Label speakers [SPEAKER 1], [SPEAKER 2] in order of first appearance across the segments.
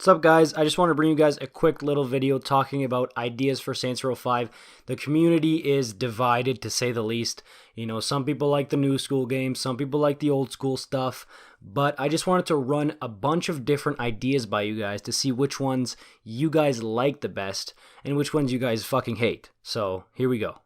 [SPEAKER 1] What's up, guys? I just want to bring you guys a quick little video talking about ideas for Saints Row 5. The community is divided, to say the least. You know, some people like the new school games, some people like the old school stuff, but I just wanted to run a bunch of different ideas by you guys to see which ones you guys like the best and which ones you guys fucking hate. So, here we go.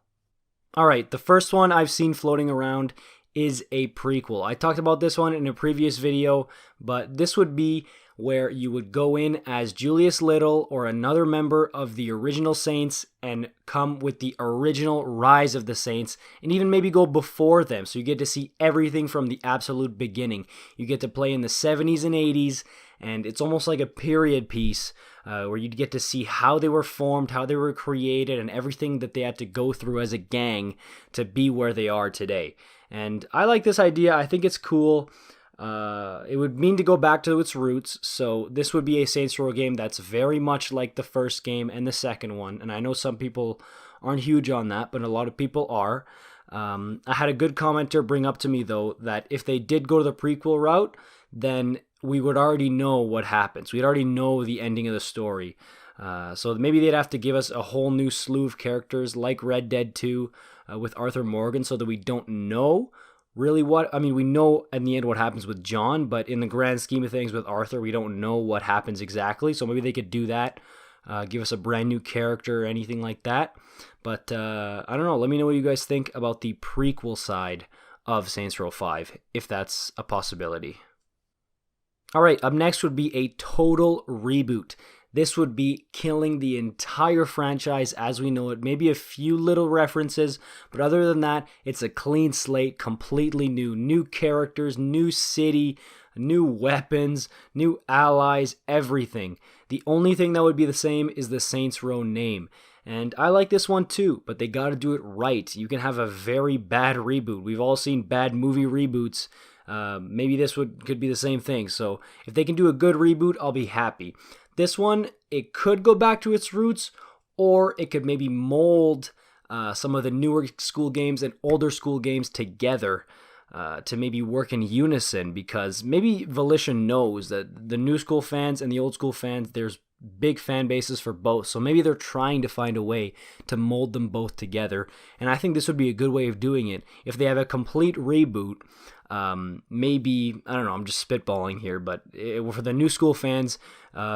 [SPEAKER 1] Alright, the first one I've seen floating around is a prequel. I talked about this one in a previous video, but this would be where you would go in as Julius Little or another member of the original Saints and come with the original Rise of the Saints, and even maybe go before them, so you get to see everything from the absolute beginning. You get to play in the 70s and 80s, and it's almost like a period piece where you'd get to see how they were formed, how they were created, and everything that they had to go through as a gang to be where they are today. And I like this idea. I think it's cool. It would mean to go back to its roots, so this would be a Saints Row game that's very much like the first game and the second one, and I know some people aren't huge on that, but a lot of people are. I had a good commenter bring up to me, though, that if they did go to the prequel route, then we would already know what happens. We'd already know the ending of the story. So maybe they'd have to give us a whole new slew of characters like Red Dead 2 with Arthur Morgan, so that we don't know really what, I mean, we know in the end what happens with John, but in the grand scheme of things with Arthur, we don't know what happens exactly. So maybe they could do that, give us a brand new character or anything like that. But I don't know. Let me know what you guys think about the prequel side of Saints Row 5, if that's a possibility. All right, up next would be a total reboot. This would be killing the entire franchise as we know it. Maybe a few little references, but other than that, it's a clean slate, completely new. New characters, new city, new weapons, new allies, everything. The only thing that would be the same is the Saints Row name. And I like this one too, but they gotta do it right. You can have a very bad reboot. We've all seen bad movie reboots. Maybe this could be the same thing. So if they can do a good reboot, I'll be happy. This one, it could go back to its roots, or it could maybe mold some of the newer school games and older school games together to maybe work in unison, because maybe Volition knows that the new school fans and the old school fans, there's big fan bases for both, so maybe they're trying to find a way to mold them both together, and I think this would be a good way of doing it. If they have a complete reboot, maybe, I don't know, I'm just spitballing here, but for the new school fans,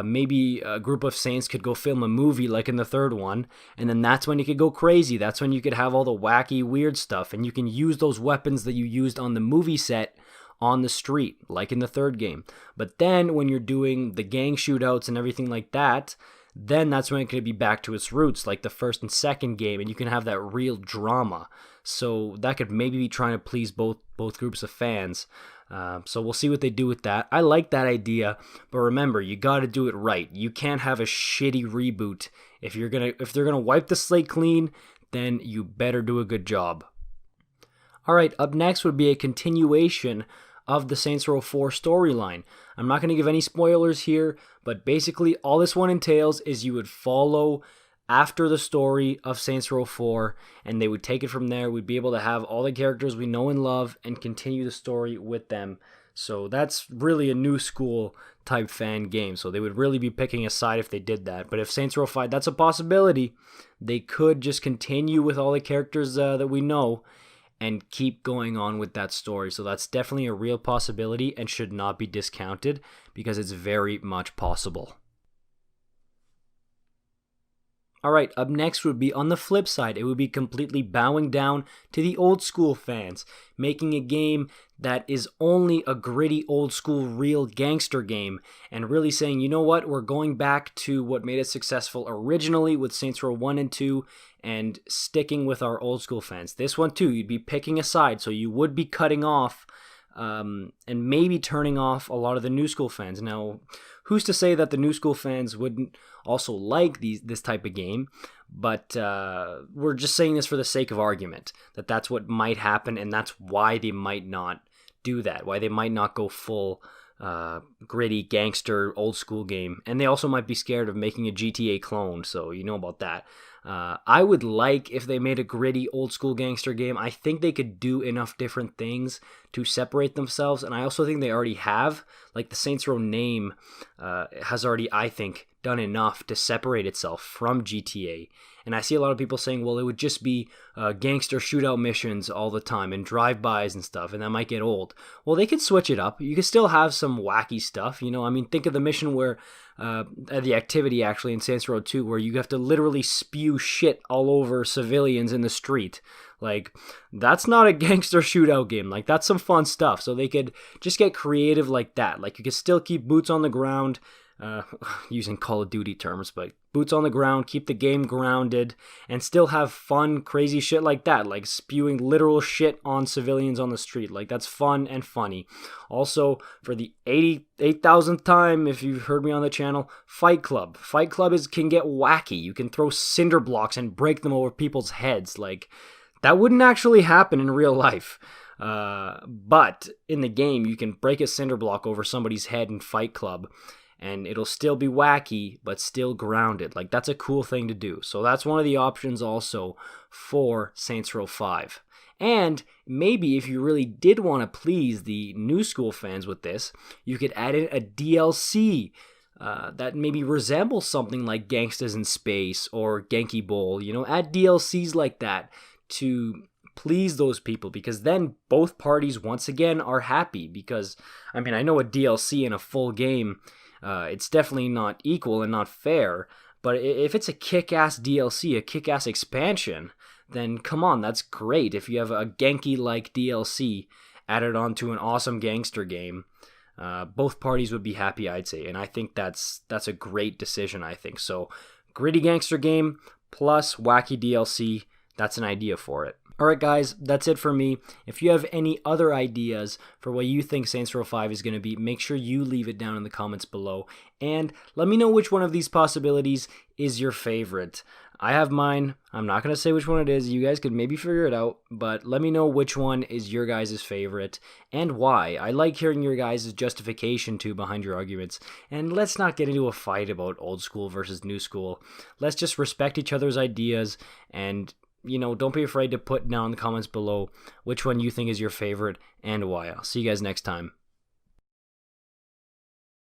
[SPEAKER 1] maybe a group of Saints could go film a movie like in the third one, and then that's when you could go crazy. That's when you could have all the wacky, weird stuff, and you can use those weapons that you used on the movie set on the street, like in the third game. But then when you're doing the gang shootouts and everything like that, then that's when it could be back to its roots, like the first and second game, and you can have that real drama. So that could maybe be trying to please both groups of fans. So we'll see what they do with that. I like that idea, but remember, you got to do it right. You can't have a shitty reboot. If they're gonna wipe the slate clean, then you better do a good job. All right, up next would be a continuation of the Saints Row 4 storyline. I'm not going to give any spoilers here, but basically all this one entails is you would follow after the story of Saints Row 4, and they would take it from there. We'd be able to have all the characters we know and love and continue the story with them. So that's really a new school type fan game, so they would really be picking a side if they did that. But if Saints Row 5, that's a possibility. They could just continue with all the characters that we know and keep going on with that story. So that's definitely a real possibility and should not be discounted, because it's very much possible. Alright, up next would be on the flip side. It would be completely bowing down to the old school fans, making a game that is only a gritty old school real gangster game, and really saying, you know what, we're going back to what made us successful originally with Saints Row 1 and 2, and sticking with our old school fans. This one too, you'd be picking a side, so you would be cutting off and maybe turning off a lot of the new school fans. Now, who's to say that the new school fans wouldn't also like this type of game? But we're just saying this for the sake of argument, that that's what might happen, and that's why they might not do that, why they might not go full gritty gangster old school game, and they also might be scared of making a GTA clone, so you know about that. I would like if they made a gritty old school gangster game. I think they could do enough different things to separate themselves, and I also think they already have. Like the Saints Row name has already, I think, done enough to separate itself from GTA. And I see a lot of people saying, well, it would just be gangster shootout missions all the time and drive-bys and stuff, and that might get old. Well, they could switch it up. You could still have some wacky stuff, you know? I mean, think of the mission where, the activity actually in Saints Row 2, where you have to literally spew shit all over civilians in the street. Like, that's not a gangster shootout game. Like, that's some fun stuff. So they could just get creative like that. Like, you could still keep boots on the ground, using Call of Duty terms, but boots on the ground, keep the game grounded, and still have fun, crazy shit like that, like spewing literal shit on civilians on the street. Like, that's fun and funny. Also, for the 88,000th time, if you've heard me on the channel, Fight Club. Fight Club can get wacky. You can throw cinder blocks and break them over people's heads. Like, that wouldn't actually happen in real life. But in the game, you can break a cinder block over somebody's head in Fight Club, and it'll still be wacky, but still grounded. Like, that's a cool thing to do. So that's one of the options also for Saints Row 5. And maybe if you really did want to please the new school fans with this, you could add in a DLC that maybe resembles something like Gangsters in Space or Genki Bowl. You know, add DLCs like that to please those people, because then both parties once again are happy. Because, I mean, I know a DLC in a full game, it's definitely not equal and not fair, but if it's a kick-ass DLC, a kick-ass expansion, then come on, that's great. If you have a Genki-like DLC added onto an awesome gangster game, both parties would be happy, I'd say, and I think that's a great decision, I think. So, gritty gangster game plus wacky DLC, that's an idea for it. Alright guys, that's it for me. If you have any other ideas for what you think Saints Row 5 is going to be, make sure you leave it down in the comments below. And let me know which one of these possibilities is your favorite. I have mine. I'm not going to say which one it is. You guys could maybe figure it out. But let me know which one is your guys' favorite and why. I like hearing your guys' justification too behind your arguments. And let's not get into a fight about old school versus new school. Let's just respect each other's ideas, and you know, don't be afraid to put down in the comments below which one you think is your favorite and why. I'll see you guys next time.